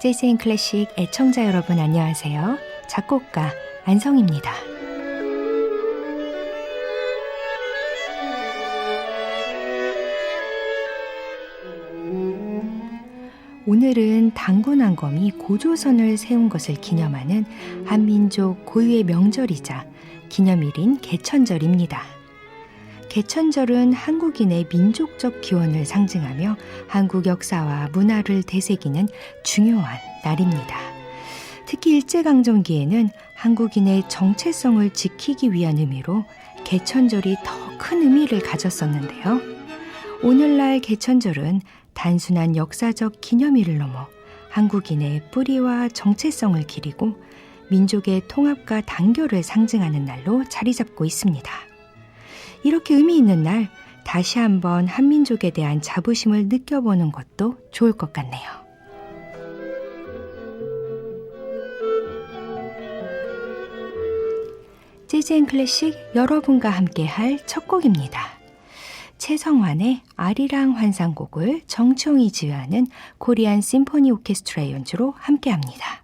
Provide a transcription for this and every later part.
재즈앤 클래식 애청자 여러분 안녕하세요. 작곡가 안성입니다. 오늘은 당군왕검이 고조선을 세운 것을 기념하는 한민족 고유의 명절이자 기념일인 개천절입니다. 개천절은 한국인의 민족적 기원을 상징하며 한국 역사와 문화를 되새기는 중요한 날입니다. 특히 일제강점기에는 한국인의 정체성을 지키기 위한 의미로 개천절이 더 큰 의미를 가졌었는데요. 오늘날 개천절은 단순한 역사적 기념일을 넘어 한국인의 뿌리와 정체성을 기리고 민족의 통합과 단결을 상징하는 날로 자리 잡고 있습니다. 이렇게 의미 있는 날 다시 한번 한민족에 대한 자부심을 느껴보는 것도 좋을 것 같네요. 재즈앤 클래식 여러분과 함께할 첫 곡입니다. 최성환의 아리랑 환상곡을 정치홍이 지휘하는 코리안 심포니 오케스트라의 연주로 함께합니다.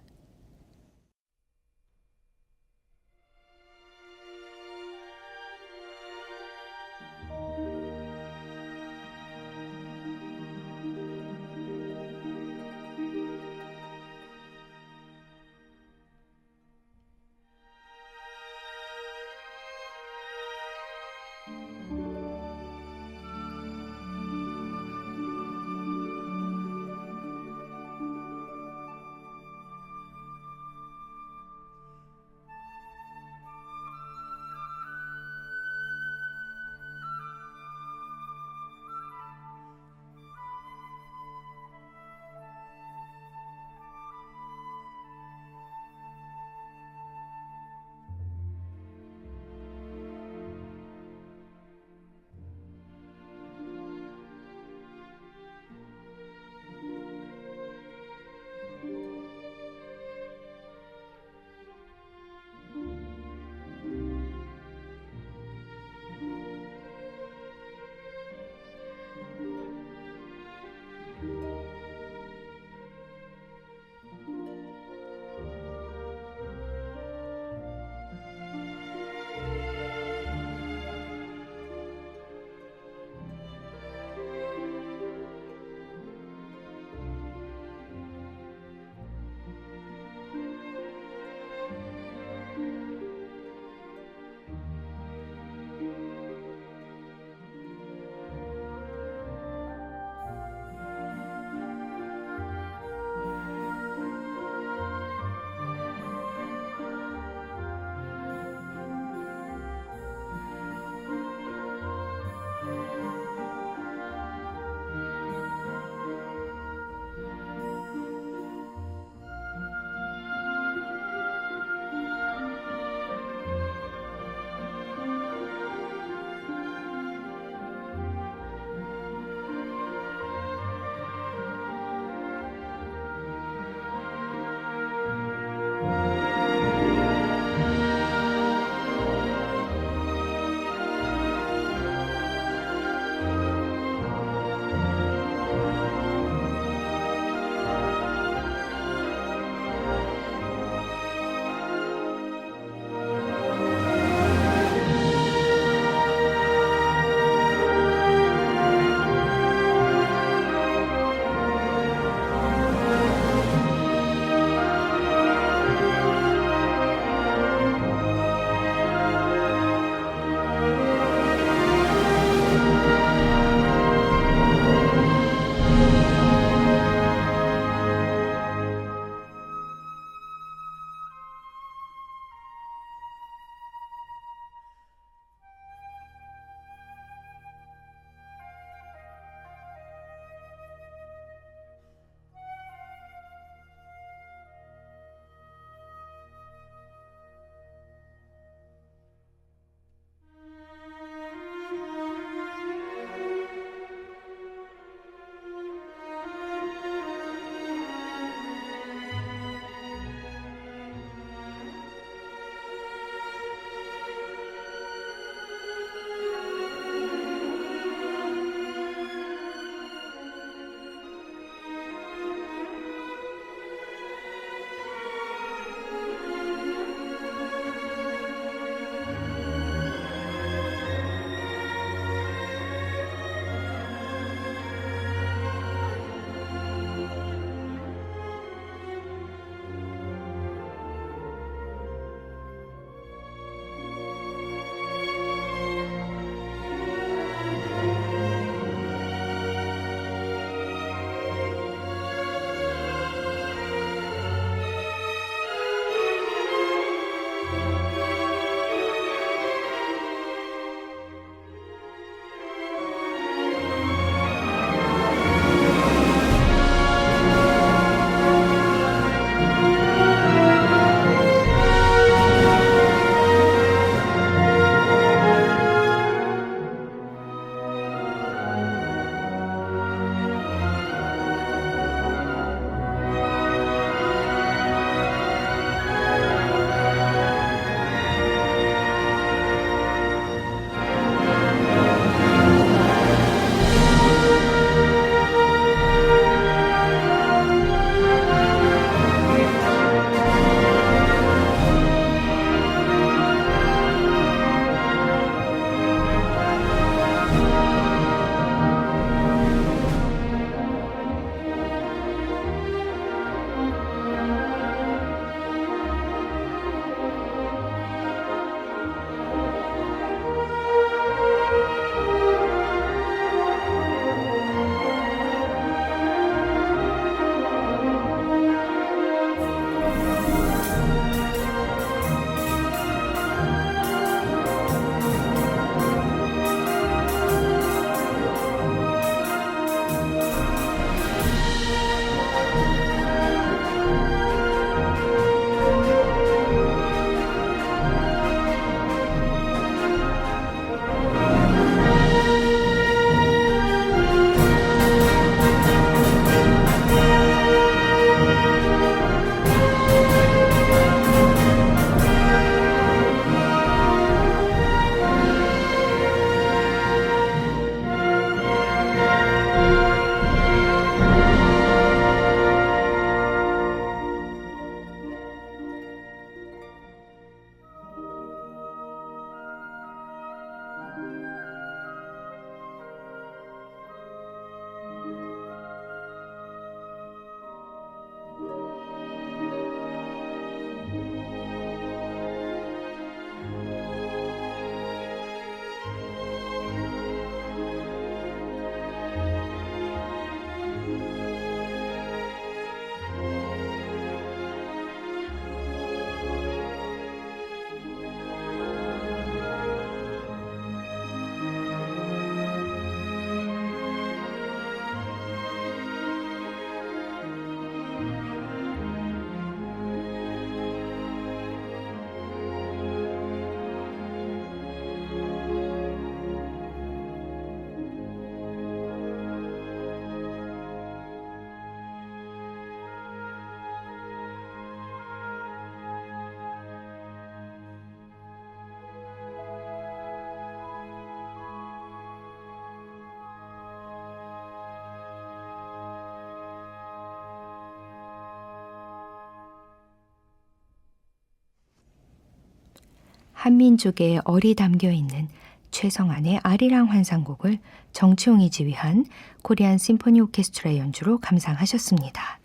한민족의 얼이 담겨 있는 최성안의 아리랑 환상곡을 정치용이 지휘한 코리안 심포니 오케스트라 연주로 감상하셨습니다.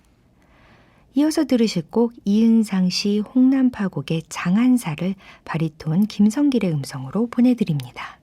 이어서 들으실 곡 이은상 씨 홍남파곡의 장한사를 바리톤 김성길의 음성으로 보내드립니다.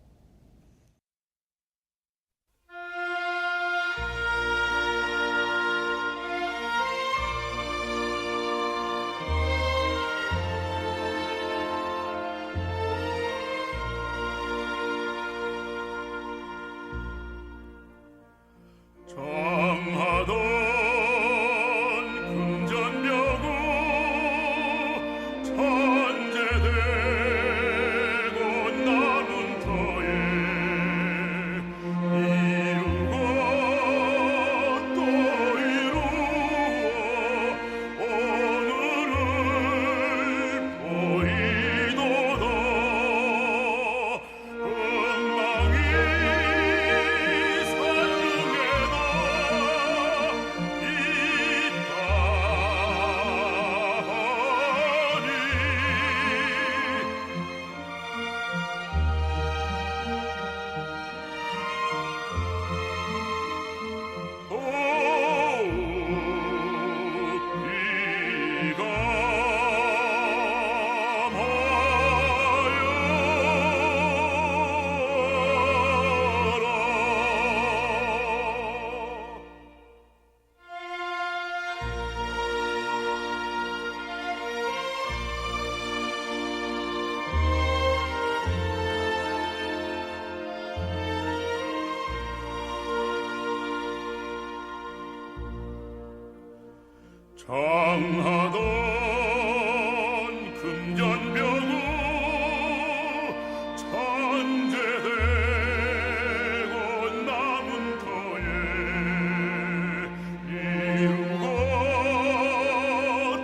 장하던 금전병우 천재되고 남은 터에 이루고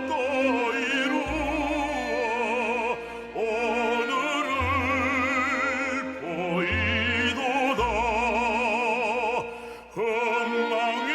또 이루어 오늘을 보이도다. 흥망이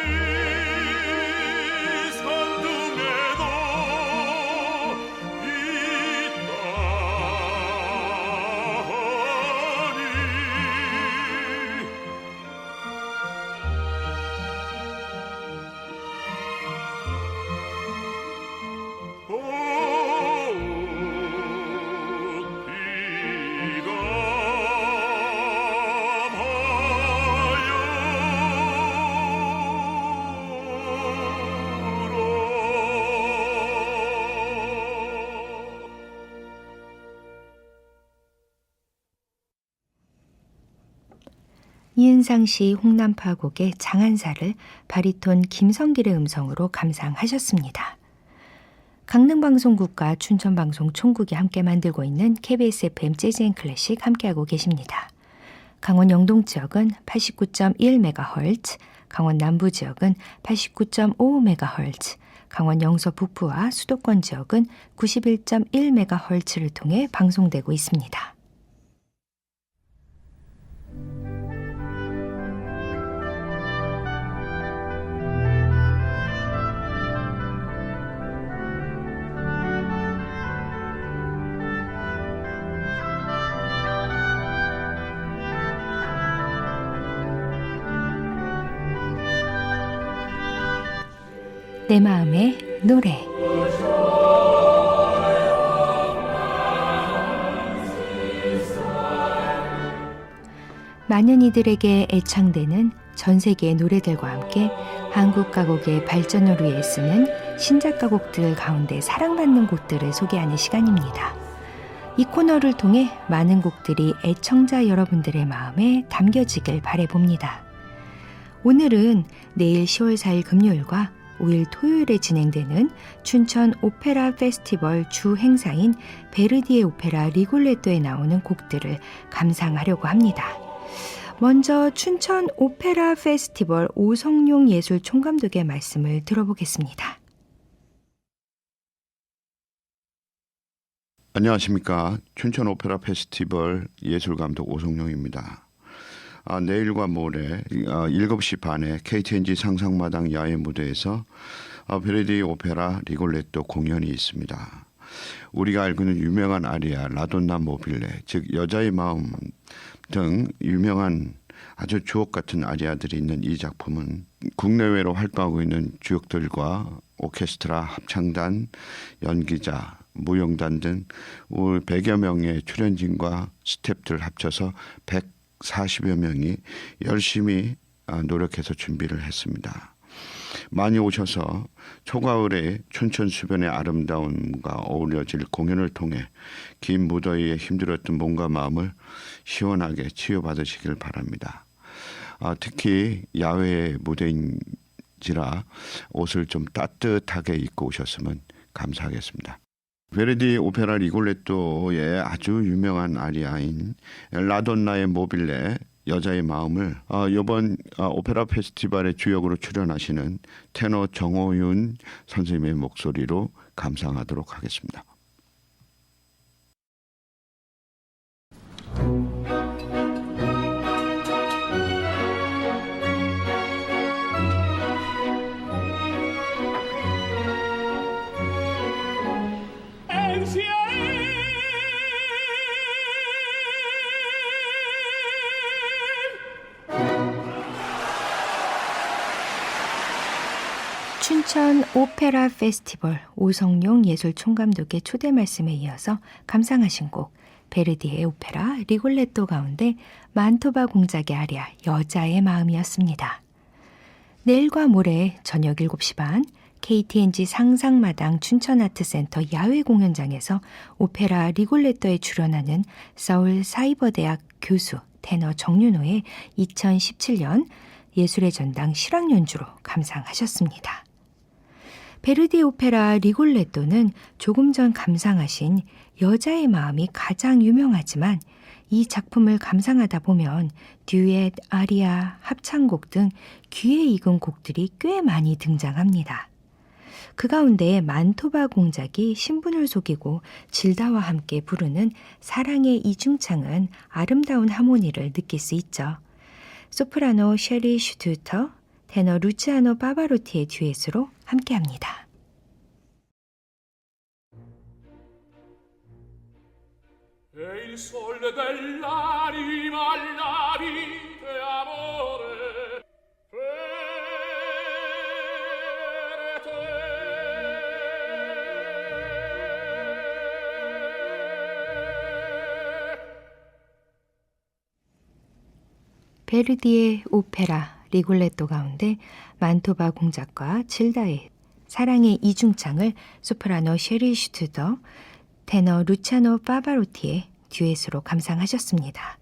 이은상 씨 홍남파곡의 장한사를 바리톤 김성길의 음성으로 감상하셨습니다. 강릉방송국과 춘천방송 총국이 함께 만들고 있는 KBS FM 재즈 앤 클래식 함께하고 계십니다. 강원 영동 지역은 89.1MHz, 강원 남부 지역은 89.5MHz, 강원 영서 북부와 수도권 지역은 91.1MHz를 통해 방송되고 있습니다. 내 마음의 노래. 많은 이들에게 애창되는 전 세계의 노래들과 함께 한국 가곡의 발전을 위해 쓰는 신작 가곡들 가운데 사랑받는 곡들을 소개하는 시간입니다. 이 코너를 통해 많은 곡들이 애청자 여러분들의 마음에 담겨지길 바라봅니다. 오늘은 내일 10월 4일 금요일과 5일 토요일에 진행되는 춘천 오페라 페스티벌 주 행사인 베르디의 오페라 리골레토에 나오는 곡들을 감상하려고 합니다. 먼저 춘천 오페라 페스티벌 오성용 예술 총감독의 말씀을 들어보겠습니다. 안녕하십니까. 춘천 오페라 페스티벌 예술감독 오성용입니다. 내일과 모레 7시 반에 KTNG 상상마당 야외 무대에서 베르디 오페라 리골레토 공연이 있습니다. 우리가 알고 있는 유명한 아리아 라돈나 모빌레, 즉 여자의 마음 등 유명한 아주 주옥 같은 아리아들이 있는 이 작품은 국내외로 활동하고 있는 주역들과 오케스트라, 합창단, 연기자, 무용단 등 100여 명의 출연진과 스태프들 합쳐서 140여 명이 열심히 노력해서 준비를 했습니다. 많이 오셔서 초가을에 춘천 수변의 아름다움과 어우러질 공연을 통해 긴 무더위에 힘들었던 몸과 마음을 시원하게 치유받으시길 바랍니다. 특히 야외 무대인지라 옷을 좀 따뜻하게 입고 오셨으면 감사하겠습니다. 베르디 오페라 리골레토의 아주 유명한 아리아인 라돈나의 모빌레 여자의 마음을 이번 오페라 페스티벌의 주역으로 출연하시는 테너 정호윤 선생님의 목소리로 감상하도록 하겠습니다. 춘천 오페라 페스티벌 오성룡 예술총감독의 초대 말씀에 이어서 감상하신 곡 베르디의 오페라 리골레토 가운데 만토바 공작의 아리아 여자의 마음이었습니다. 내일과 모레 저녁 7시 반 KTNG 상상마당 춘천아트센터 야외 공연장에서 오페라 리골레토에 출연하는 서울 사이버대학 교수 테너 정윤호의 2017년 예술의 전당 실황 연주로 감상하셨습니다. 베르디 오페라 리골레토는 조금 전 감상하신 여자의 마음이 가장 유명하지만 이 작품을 감상하다 보면 듀엣, 아리아, 합창곡 등 귀에 익은 곡들이 꽤 많이 등장합니다. 그 가운데 만토바 공작이 신분을 속이고 질다와 함께 부르는 사랑의 이중창은 아름다운 하모니를 느낄 수 있죠. 소프라노 셰리 슈투터, 테너 루치아노 파바로티의 듀엣으로 함께합니다. E il sole dell'anima alla vita e amore per te. 베르디의 오페라 리골레토 가운데 만토바 공작과 질다의 사랑의 이중창을 소프라노 셰리 슈투더, 테너 루치아노 파바로티의 듀엣으로 감상하셨습니다.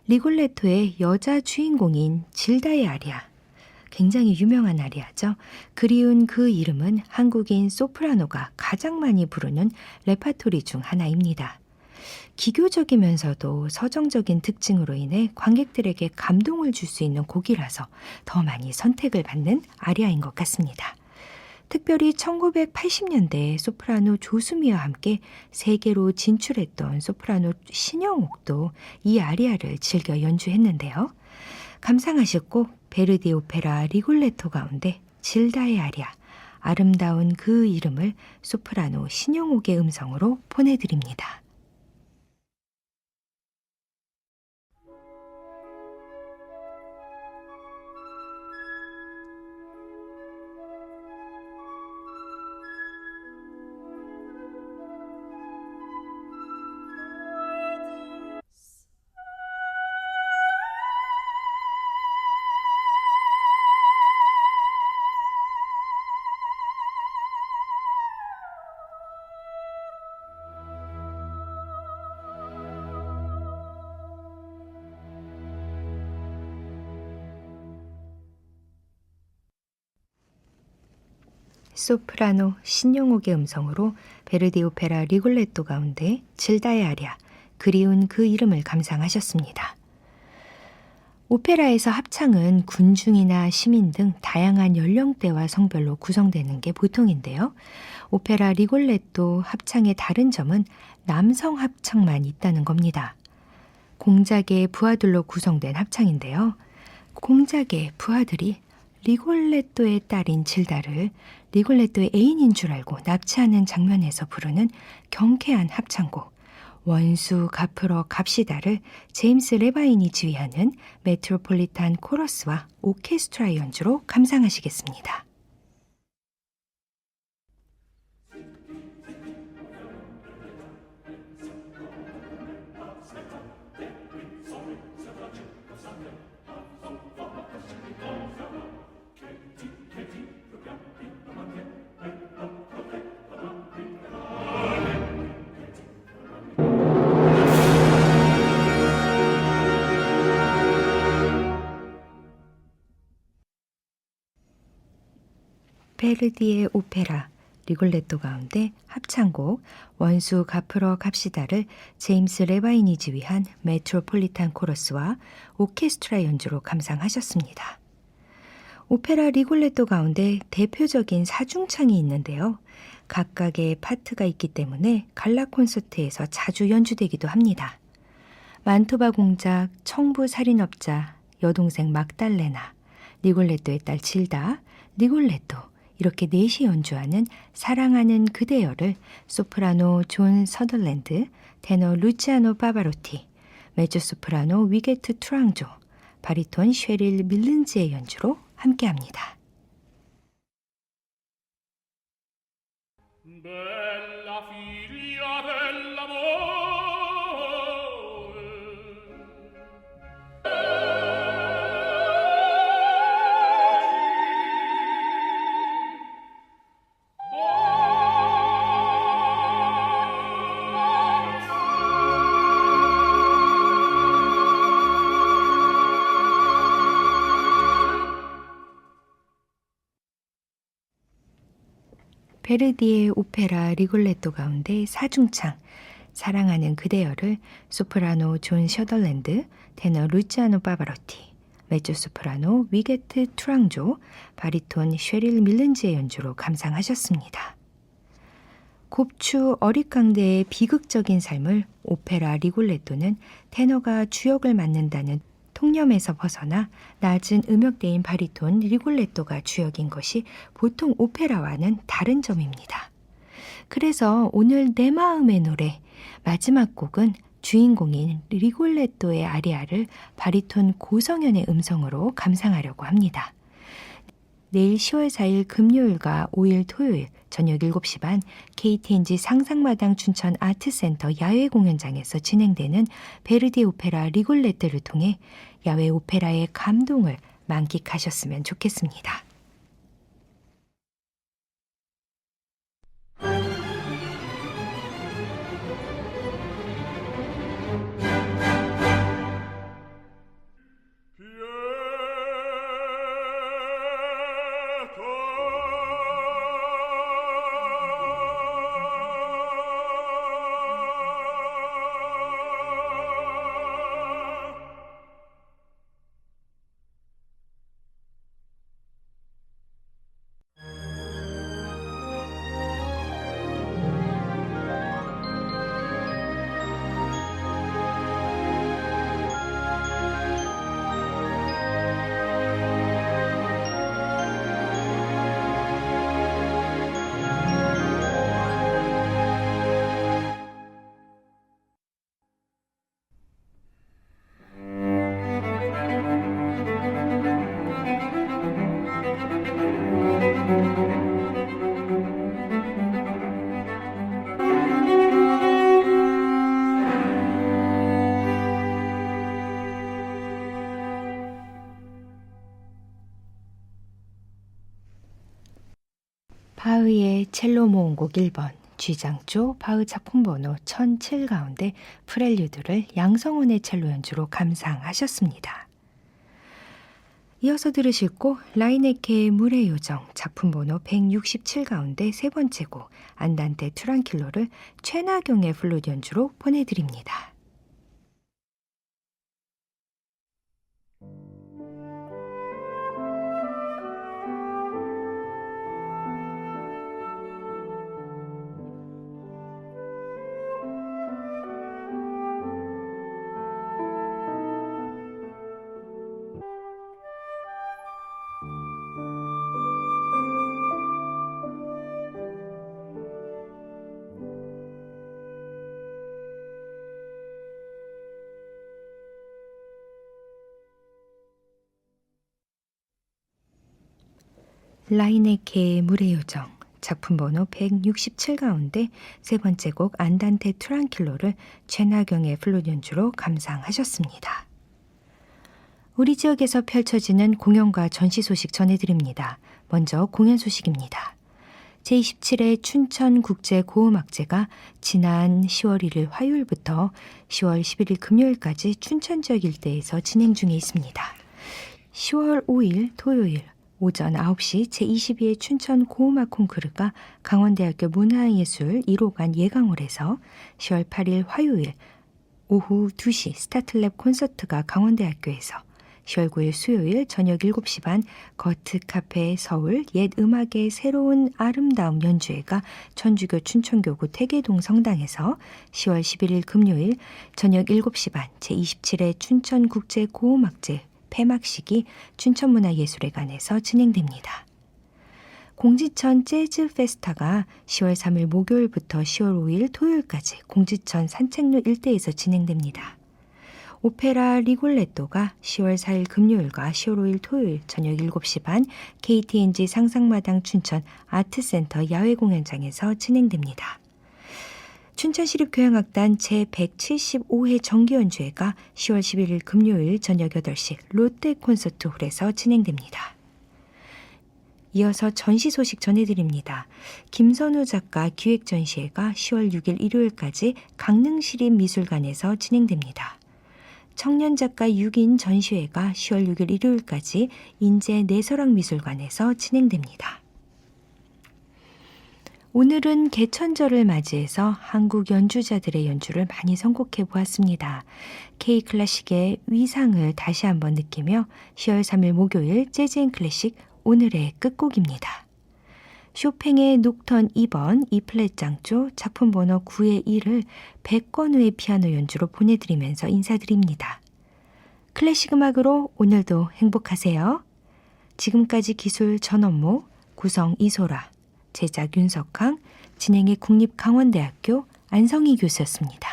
리골레토의 여자 주인공인 질다의 아리아, 굉장히 유명한 아리아죠. 그리운 그 이름은 한국인 소프라노가 가장 많이 부르는 레파토리 중 하나입니다. 기교적이면서도 서정적인 특징으로 인해 관객들에게 감동을 줄 수 있는 곡이라서 더 많이 선택을 받는 아리아인 것 같습니다. 특별히 1980년대에 소프라노 조수미와 함께 세계로 진출했던 소프라노 신영옥도 이 아리아를 즐겨 연주했는데요. 감상하실 곡 베르디 오페라 리골레토 가운데 질다의 아리아, 아름다운 그 이름을 소프라노 신영옥의 음성으로 보내드립니다. 소프라노 신영옥의 음성으로 베르디 오페라 리골레토 가운데 질다의 아리아, 그리운 그 이름을 감상하셨습니다. 오페라에서 합창은 군중이나 시민 등 다양한 연령대와 성별로 구성되는 게 보통인데요. 오페라 리골레토 합창의 다른 점은 남성 합창만 있다는 겁니다. 공작의 부하들로 구성된 합창인데요. 공작의 부하들이 리골레토의 딸인 질다를 리골레토의 애인인 줄 알고 납치하는 장면에서 부르는 경쾌한 합창곡 원수 갚으러 갑시다를 제임스 레바인이 지휘하는 메트로폴리탄 코러스와 오케스트라 연주로 감상하시겠습니다. 베르디의 오페라 리골레토 가운데 합창곡 원수 갚으러 갑시다를 제임스 레바인이 지휘한 메트로폴리탄 코러스와 오케스트라 연주로 감상하셨습니다. 오페라 리골레토 가운데 대표적인 사중창이 있는데요. 각각의 파트가 있기 때문에 갈라 콘서트에서 자주 연주되기도 합니다. 만토바 공작, 청부 살인업자, 여동생 막달레나, 리골레토의 딸 질다, 리골레토 이렇게 넷이 연주하는 사랑하는 그대여를 소프라노 존 서덜랜드, 테너 루치아노 파바로티, 메조소프라노 위게트 투랑조, 바리톤 쉐릴 밀른즈의 연주로 함께합니다. Bella figlia dell'amore 베르디의 오페라 리골레토 가운데 사중창 사랑하는 그대여를 소프라노 존 셔덜랜드, 테너 루치아노 파바로티, 메조소프라노 위게트 투랑조, 바리톤 쉐릴 밀른즈의 연주로 감상하셨습니다. 곱추 어릿강대의 비극적인 삶을 오페라 리골레토는 테너가 주역을 맡는다는 통념에서 벗어나 낮은 음역대인 바리톤 리골레토가 주역인 것이 보통 오페라와는 다른 점입니다. 그래서 오늘 내 마음의 노래 마지막 곡은 주인공인 리골레토의 아리아를 바리톤 고성현의 음성으로 감상하려고 합니다. 내일 10월 4일 금요일과 5일 토요일 저녁 7시 반 KTNG 상상마당 춘천 아트센터 야외 공연장에서 진행되는 베르디 오페라 리골레토를 통해 야외 오페라의 감동을 만끽하셨으면 좋겠습니다. 바흐의 첼로 모음곡 1번 G장조 바흐 작품번호 1007 가운데 프렐류드를 양성원의 첼로 연주로 감상하셨습니다. 이어서 들으실 곡 라이네케의 물의 요정 작품번호 167 가운데 세 번째 곡 안단테 투랑킬로를 최나경의 플룻 연주로 보내드립니다. 라이네케의 물의 요정 작품 번호 167 가운데 세 번째 곡 안단테 트랑킬로를 최나경의 플룻 연주로 감상하셨습니다. 우리 지역에서 펼쳐지는 공연과 전시 소식 전해드립니다. 먼저 공연 소식입니다. 제27회 춘천국제고음악제가 지난 10월 1일 화요일부터 10월 11일 금요일까지 춘천 지역 일대에서 진행 중에 있습니다. 10월 5일 토요일 오전 9시 제22회 춘천 고음악 콩쿠르가 강원대학교 문화예술 1호관 예강홀에서 10월 8일 화요일 오후 2시 스타틀랩 콘서트가 강원대학교에서 10월 9일 수요일 저녁 7시 반 거트 카페 서울 옛 음악의 새로운 아름다움 연주회가 천주교 춘천교구 태계동 성당에서 10월 11일 금요일 저녁 7시 반 제27회 춘천국제고음악제 폐막식이 춘천문화예술회관에서 진행됩니다. 공지천 재즈 페스타가 10월 3일 목요일부터 10월 5일 토요일까지 공지천 산책로 일대에서 진행됩니다. 오페라 리골레토가 10월 4일 금요일과 10월 5일 토요일 저녁 7시 반 KTNG 상상마당 춘천 아트센터 야외공연장에서 진행됩니다. 춘천시립교향악단 제175회 정기연주회가 10월 11일 금요일 저녁 8시 롯데콘서트홀에서 진행됩니다. 이어서 전시 소식 전해드립니다. 김선우 작가 기획전시회가 10월 6일 일요일까지 강릉시립미술관에서 진행됩니다. 청년작가 6인 전시회가 10월 6일 일요일까지 인제 내설학미술관에서 진행됩니다. 오늘은 개천절을 맞이해서 한국 연주자들의 연주를 많이 선곡해 보았습니다. K클래식의 위상을 다시 한번 느끼며 10월 3일 목요일 재즈앤클래식 오늘의 끝곡입니다. 쇼팽의 녹턴 2번 E플랫장조 작품 번호 9의 1을 백건우의 피아노 연주로 보내드리면서 인사드립니다. 클래식 음악으로 오늘도 행복하세요. 지금까지 기술 전원모, 구성 이소라, 제작 윤석항, 진행의 국립강원대학교 안성희 교수였습니다.